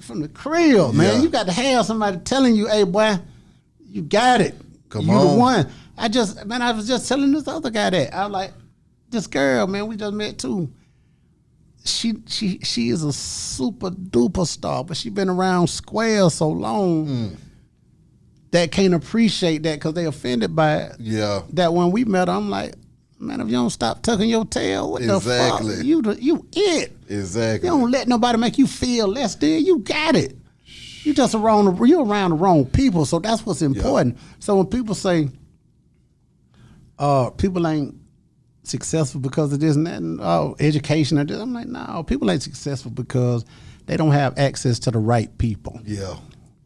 from the crib, man. You got to have somebody telling you, hey, boy, you got it. Come you on. the one. I was just telling this other guy that. I was like, this girl, man, we just met too. She is a super duper star, but she been around square so long that can't appreciate that because they offended by it. Yeah. That when we met her, I'm like, man, if you don't stop tucking your tail, what the fuck? You it. Exactly. You don't let nobody make you feel less than. You got it. You're around the wrong people, so that's what's important. Yeah. So when people say, people ain't successful because of this and that, and education or this, I'm like, no, people ain't successful because they don't have access to the right people. Yeah.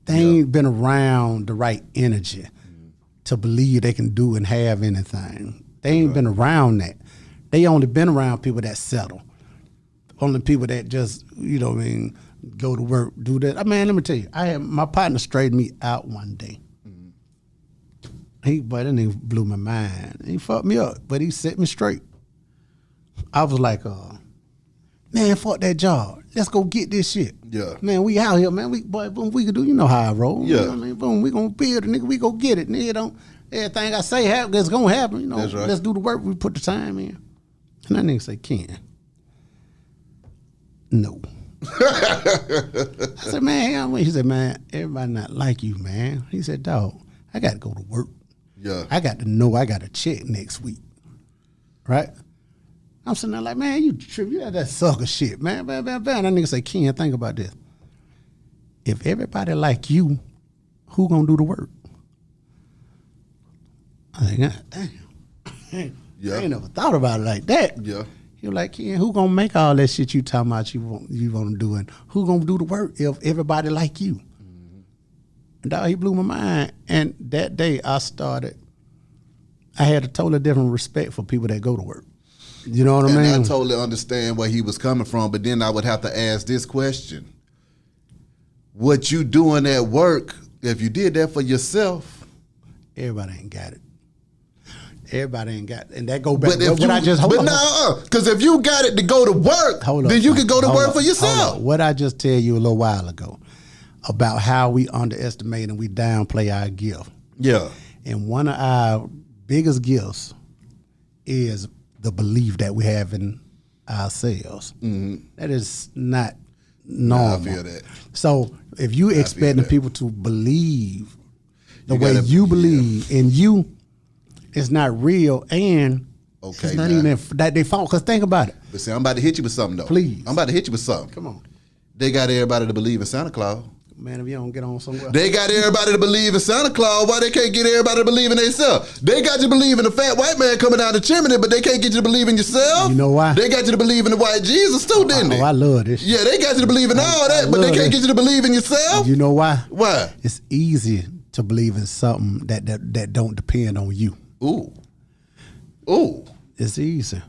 They ain't been around the right energy to believe they can do and have anything. They ain't been around that. They only been around people that settle. Only people that just, go to work, do that. I mean, let me tell you, my partner straightened me out one day. But that nigga blew my mind. He fucked me up, but he set me straight. I was like, man, fuck that job. Let's go get this shit. Yeah. Man, we out here, man. Boom, we can do, you know how I roll. Yeah. You know what I mean? Boom, we gonna build it, nigga. We go get it. Nigga, everything I say it's gonna happen. That's right. Let's do the work. We put the time in. And that nigga say, Ken, no. I said, man, he said, man, everybody not like you, man. He said, dog, I got to go to work. Yeah. I got to know I got a check next week. Right? I'm sitting there like, man, you tripping. You got that sucker shit, man. Bam, bam, bam. That nigga say, Ken, think about this. If everybody like you, who gonna do the work? I think, God damn. Yeah. I ain't never thought about it like that. Yeah. He was like, Ken, who gonna make all that shit you talking about you want to do, and who gonna do the work if everybody like you? And dog, he blew my mind. And that day I had a totally different respect for people that go to work. You know what I mean? I totally understand where he was coming from, but then I would have to ask this question. What you doing at work, if you did that for yourself? Everybody ain't got it. Everybody ain't got it. And that go back to what I just... because if you got it to go to work, then you can go to work for yourself. What I just tell you a little while ago about how we underestimate and we downplay our gift. Yeah. And one of our biggest gifts is the belief that we have in ourselves. That is not normal. I feel that. So if you expecting people to believe the way you believe in you, it's not real, and it's not even that they fault. Because think about it. But see, I'm about to hit you with something, though. Please. I'm about to hit you with something. Come on. They got everybody to believe in Santa Claus. Man, if you don't get on somewhere. They got everybody to believe in Santa Claus. Why they can't get everybody to believe in themselves? They got you to believe in the fat white man coming down the chimney, but they can't get you to believe in yourself. You know why? They got you to believe in the white Jesus too, didn't they? Oh, I love this shit. Yeah, they got you to believe in all that, but they can't get you to believe in yourself. You know why? Why? It's easy to believe in something that don't depend on you. Ooh. It's easy.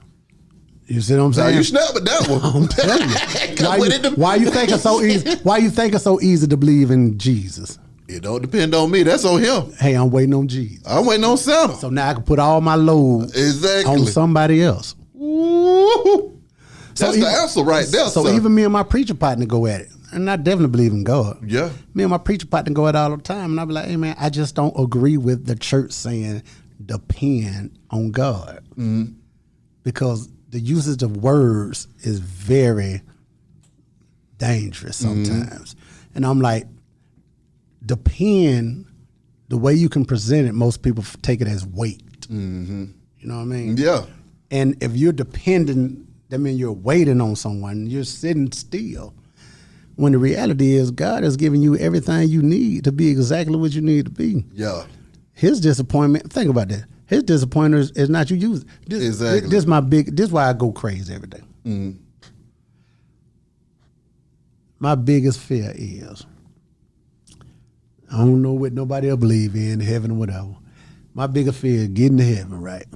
You see what I'm saying? Now you snap at that one. I'm telling you. Why you think it's so easy? Why you think it's so easy to believe in Jesus? It don't depend on me. That's on him. Hey, I'm waiting on Jesus. I'm waiting on Santa. So now I can put all my load on somebody else. Ooh. That's the answer right there. So even me and my preacher partner go at it. And I definitely believe in God. Yeah. Me and my preacher partner go at it all the time. And I be like, hey, man, I just don't agree with the church saying depend on God. Because the usage of words is very dangerous sometimes. And I'm like, depend, the way you can present it, most people take it as weight. You know what I mean? Yeah. And if you're dependent, that means you're waiting on someone. You're sitting still. When the reality is God has given you everything you need to be exactly what you need to be. Yeah. His disappointment, think about that. His disappointment is not you using. Exactly. This is why I go crazy every day. My biggest fear is, I don't know what nobody else believe in, heaven or whatever. My biggest fear is getting to heaven, right?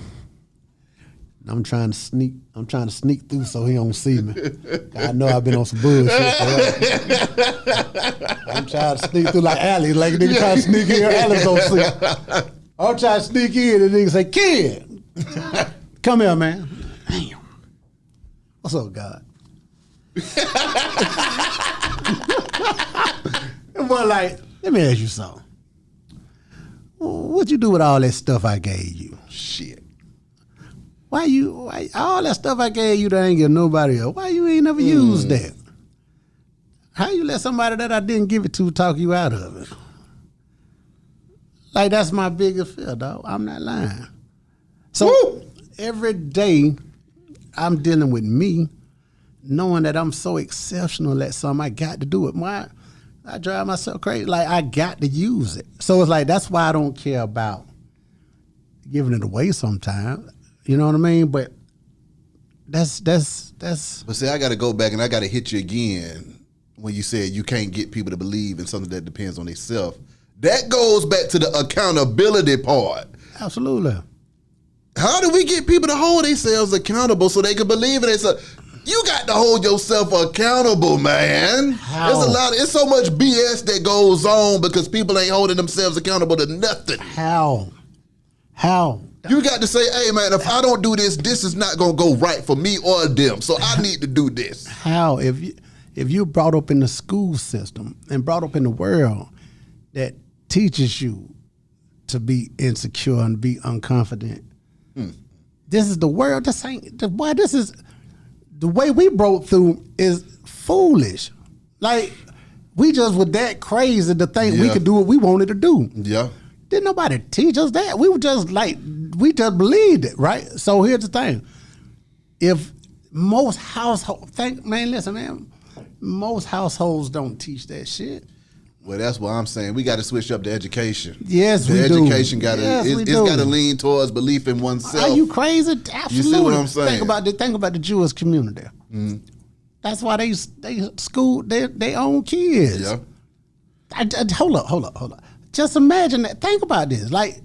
I'm trying to sneak through so he don't see me. I know I've been on some bullshit. I'm trying to sneak through like Alex, like a nigga trying to sneak in, Alex don't see. I'm trying to sneak in and nigga say, Kid, come here, man. Damn. What's up, God? But like, let me ask you something. What you do with all that stuff I gave you? Shit. Why all that stuff I gave you that I ain't give nobody else? Why you ain't never used that? How you let somebody that I didn't give it to talk you out of it? Like, that's my biggest fear, dog. I'm not lying. So every day I'm dealing with me, knowing that I'm so exceptional at something, I got to do it. Why? I drive myself crazy. Like, I got to use it. So it's like, that's why I don't care about giving it away sometimes. You know what I mean? But that's. But see, I got to go back and I got to hit you again when you said you can't get people to believe in something that depends on themselves. That goes back to the accountability part. Absolutely. How do we get people to hold themselves accountable so they can believe in themselves? You got to hold yourself accountable, man. How? It's so much BS that goes on because people ain't holding themselves accountable to nothing. How? You got to say, hey, man, if I don't do this, this is not going to go right for me or them. So I need to do this. How? If you're brought up in the school system and brought up in the world that teaches you to be insecure and be unconfident, this is the world. This is the way we broke through is foolish. Like, we just were that crazy to think we could do what we wanted to do. Yeah. Didn't nobody teach us that. We just believed it, right? So here's the thing. If most households, most households don't teach that shit. Well, that's what I'm saying. We got to switch up the education. Yes, the we do. education got to it's got to lean towards belief in oneself. Are you crazy? Absolutely. You see what I'm saying? Think about the Jewish community. Mm-hmm. That's why they school their own kids. Yeah. Hold up. Just imagine that. Think about this. Like,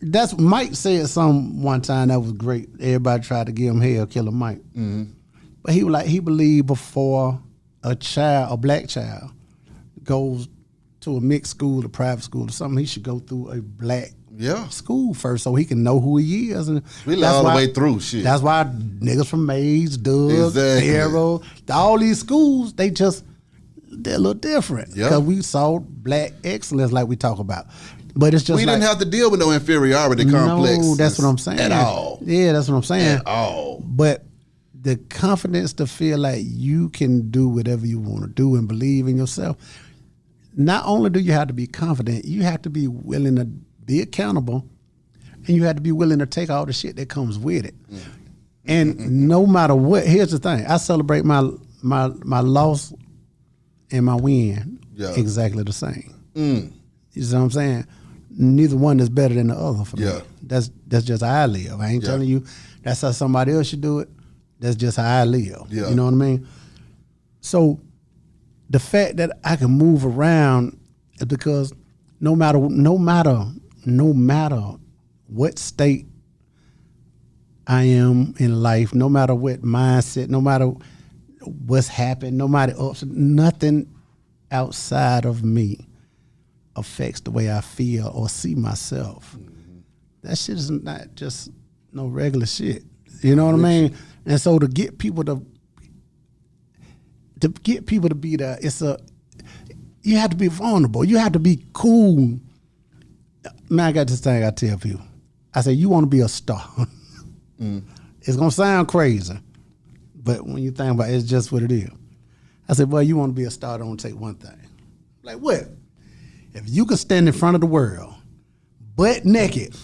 that's Mike said something one time that was great. Everybody tried to give him hell, Killer Mike. Mm-hmm. But he was like, he believed before a black child goes to a mixed school, a private school or something, he should go through a black school first so he can know who he is. And we let all the way through shit. That's why niggas from Mays, Doug, Darrow, all these schools, they're a little different. Because we saw black excellence like we talk about. But it's just we didn't have to deal with no inferiority complex. No, that's what I'm saying. At all. Yeah, that's what I'm saying. At all. But the confidence to feel like you can do whatever you want to do and believe in yourself. Not only do you have to be confident, you have to be willing to be accountable, and you have to be willing to take all the shit that comes with it. Mm. And no matter what, here's the thing: I celebrate my loss and my win exactly the same. Mm. You see what I'm saying? Neither one is better than the other for me. That's just how I live. I ain't telling you that's how somebody else should do it. That's just how I live. Yeah. You know what I mean? So the fact that I can move around is because no matter what state I am in life, no matter what mindset, no matter what's happened, no matter nothing outside of me affects the way I feel or see myself. Mm-hmm. That shit is not just no regular shit. You know what I mean? And so to get people to be there, you have to be vulnerable. You have to be cool. Man, I got this thing I tell people. I say, you want to be a star. It's going to sound crazy, but when you think about it, it's just what it is. I said, well, you want to be a star, don't take one thing. Like what? If you could stand in front of the world, butt naked,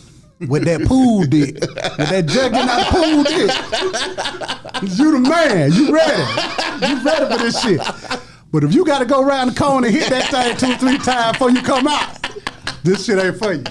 with that pool dick, with that jugging out pool dick, you the man. You ready. You ready for this shit. But if you got to go around the corner and hit that thing 2 or 3 times before you come out, this shit ain't for you.